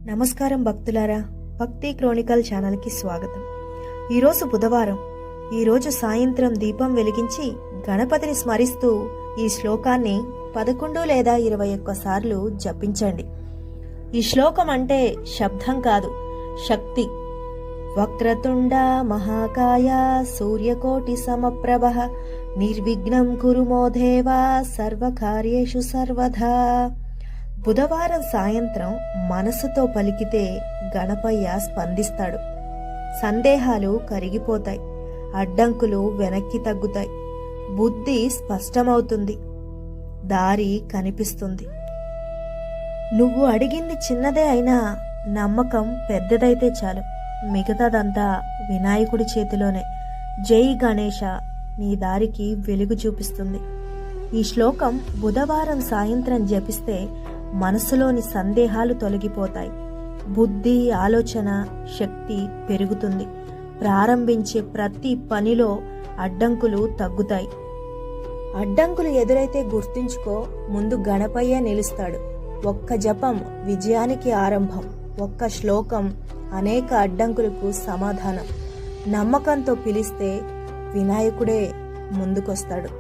నమస్కారం భక్తులారా, భక్తి క్రోనికల్ ఛానల్కి స్వాగతం. ఈరోజు బుధవారం. ఈరోజు సాయంత్రం దీపం వెలిగించి గణపతిని స్మరిస్తూ ఈ శ్లోకాన్ని 11 లేదా 21 సార్లు జపించండి. ఈ శ్లోకం అంటే శబ్దం కాదు, శక్తి. వక్రతుండ మహాకాయ సూర్యకోటి సమప్రభ నిర్విఘ్నం కురు మో దేవా సర్వకార్యేషు సర్వదా. బుధవారం సాయంత్రం మనసుతో పలికితే గణపయ్య స్పందిస్తాడు. సందేహాలు కరిగిపోతాయి, అడ్డంకులు వెనక్కి తగ్గుతాయి, బుద్ధి స్పష్టమవుతుంది, దారి కనిపిస్తుంది. నువ్వు అడిగింది చిన్నదే అయినా నమ్మకం పెద్దదైతే చాలు, మిగతాదంతా వినాయకుడి చేతిలోనే. జై గణేశ నీ దారికి వెలుగు చూపిస్తుంది. ఈ శ్లోకం బుధవారం సాయంత్రం జపిస్తే మనసులోని సందేహాలు తొలగిపోతాయి, బుద్ధి ఆలోచన శక్తి పెరుగుతుంది. ప్రారంభించే ప్రతి పనిలో అడ్డంకులు తగ్గుతాయి. అడ్డంకులు ఎదురైతే గుర్తుంచుకో, ముందు గణపయ్య నిలుస్తాడు. ఒక్క జపం విజయానికి ఆరంభం, ఒక్క శ్లోకం అనేక అడ్డంకులకు సమాధానం. నమ్మకంతో పిలిస్తే వినాయకుడే ముందుకొస్తాడు.